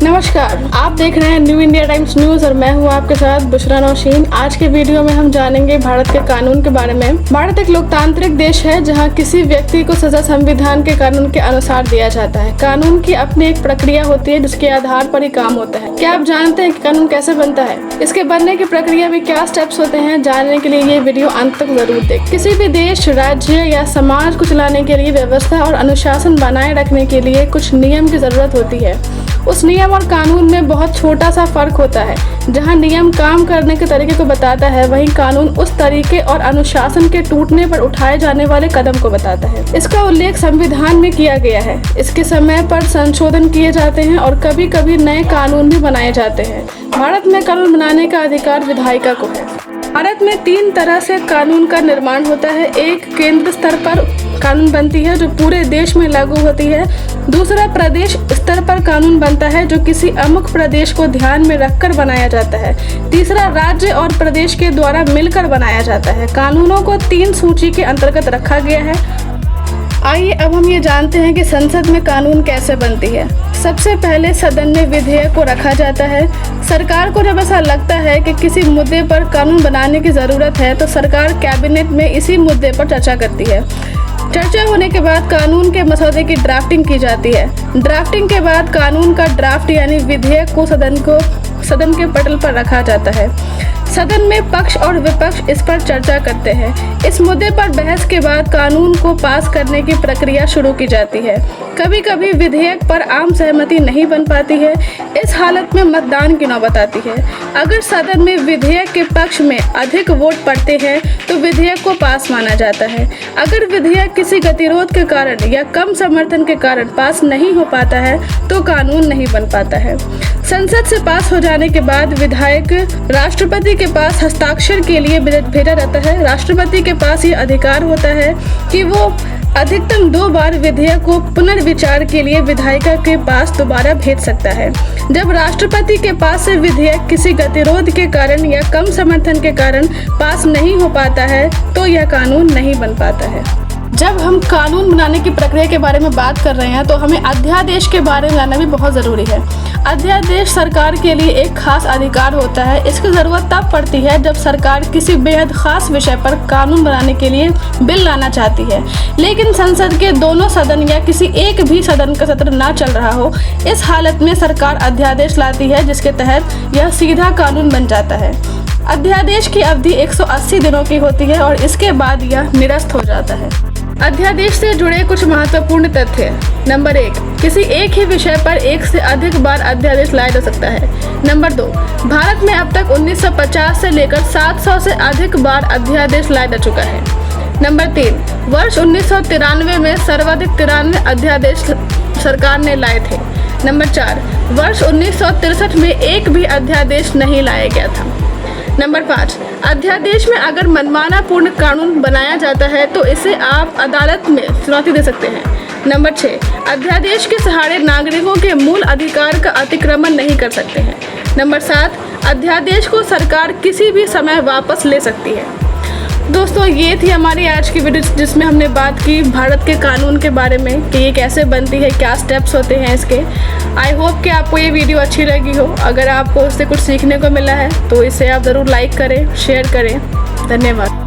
नमस्कार, आप देख रहे हैं न्यू इंडिया टाइम्स न्यूज और मैं हूं आपके साथ बुशरा नौशीन। आज के वीडियो में हम जानेंगे भारत के कानून के बारे में। भारत एक लोकतांत्रिक देश है जहां किसी व्यक्ति को सजा संविधान के कानून के अनुसार दिया जाता है। कानून की अपनी एक प्रक्रिया होती है जिसके आधार पर ही काम होता है। क्या आप जानते हैं कि कानून कैसे बनता है? इसके बनने की प्रक्रिया में क्या स्टेप्स होते हैं? जानने के लिए ये वीडियो अंत तक जरूर देखें। किसी भी देश, राज्य या समाज को चलाने के लिए व्यवस्था और अनुशासन बनाए रखने के लिए कुछ नियम की जरूरत होती है। उस नियम और कानून में बहुत छोटा सा फर्क होता है। जहां नियम काम करने के तरीके को बताता है, वहीं कानून उस तरीके और अनुशासन के टूटने पर उठाए जाने वाले कदम को बताता है। इसका उल्लेख संविधान में किया गया है। इसके समय पर संशोधन किए जाते हैं और कभी कभी नए कानून भी बनाए जाते हैं। भारत में कानून बनाने का अधिकार विधायिका को है। भारत में 3 तरह से कानून का निर्माण होता है। एक, केंद्र स्तर पर कानून बनती है जो पूरे देश में लागू होती है। दूसरा, प्रदेश स्तर पर कानून बनता है जो किसी अमुक प्रदेश को ध्यान में रखकर बनाया जाता है। तीसरा, राज्य और प्रदेश के द्वारा मिलकर बनाया जाता है। कानूनों को 3 सूची के अंतर्गत रखा गया है। आइए अब हम ये जानते हैं कि संसद में कानून कैसे बनती है। सबसे पहले सदन में विधेयक को रखा जाता है। सरकार को जब ऐसा लगता है कि किसी मुद्दे पर कानून बनाने की ज़रूरत है तो सरकार कैबिनेट में इसी मुद्दे पर चर्चा करती है। चर्चा होने के बाद कानून के मसौदे की ड्राफ्टिंग की जाती है। ड्राफ्टिंग के बाद कानून का ड्राफ्ट यानी विधेयक को सदन के पटल पर रखा जाता है। सदन में पक्ष और विपक्ष इस पर चर्चा करते हैं। इस मुद्दे पर बहस के बाद कानून को पास करने की प्रक्रिया शुरू की जाती है। कभी कभी विधेयक पर आम सहमति नहीं बन पाती है। इस हालत में मतदान की नौबत आती है। अगर सदन में विधेयक के पक्ष में अधिक वोट पड़ते हैं तो विधेयक को पास माना जाता है। अगर विधेयक किसी गतिरोध के कारण या कम समर्थन के कारण पास नहीं हो पाता है तो कानून नहीं बन पाता है। संसद से पास हो जाने के बाद विधायक राष्ट्रपति के पास हस्ताक्षर के लिए भेजा जाता है। राष्ट्रपति के पास ये अधिकार होता है कि वो अधिकतम 2 बार विधेयक को पुनर्विचार के लिए विधायिका के पास दोबारा भेज सकता है। जब राष्ट्रपति के पास से विधेयक किसी गतिरोध के कारण या कम समर्थन के कारण पास नहीं हो पाता है तो यह कानून नहीं बन पाता है। जब हम कानून बनाने की प्रक्रिया के बारे में बात कर रहे हैं तो हमें अध्यादेश के बारे में जानना भी बहुत ज़रूरी है। अध्यादेश सरकार के लिए एक खास अधिकार होता है। इसकी ज़रूरत तब पड़ती है जब सरकार किसी बेहद खास विषय पर कानून बनाने के लिए बिल लाना चाहती है, लेकिन संसद के दोनों सदन या किसी एक भी सदन का सत्र ना चल रहा हो। इस हालत में सरकार अध्यादेश लाती है जिसके तहत यह सीधा कानून बन जाता है। अध्यादेश की अवधि 180 दिनों की होती है और इसके बाद यह निरस्त हो जाता है। अध्यादेश से जुड़े कुछ महत्वपूर्ण तथ्य। नंबर 1, किसी एक ही विषय पर एक से अधिक बार अध्यादेश लाया जा सकता है। नंबर 2, भारत में अब तक 1950 से लेकर 700 से अधिक बार अध्यादेश लाया जा चुका है। नंबर 3, वर्ष 1993 में सर्वाधिक 93 अध्यादेश सरकार ने लाए थे। नंबर 4, वर्ष 1963 में एक भी अध्यादेश नहीं लाया गया था। नंबर 5, अध्यादेश में अगर मनमाना पूर्ण कानून बनाया जाता है तो इसे आप अदालत में चुनौती दे सकते हैं। नंबर 6, अध्यादेश के सहारे नागरिकों के मूल अधिकार का अतिक्रमण नहीं कर सकते हैं। नंबर 7, अध्यादेश को सरकार किसी भी समय वापस ले सकती है। दोस्तों, ये थी हमारी आज की वीडियो जिसमें हमने बात की भारत के कानून के बारे में कि ये कैसे बनती है, क्या स्टेप्स होते हैं इसके। आई होप कि आपको ये वीडियो अच्छी लगी हो। अगर आपको उससे कुछ सीखने को मिला है तो इसे आप ज़रूर लाइक करें, शेयर करें। धन्यवाद।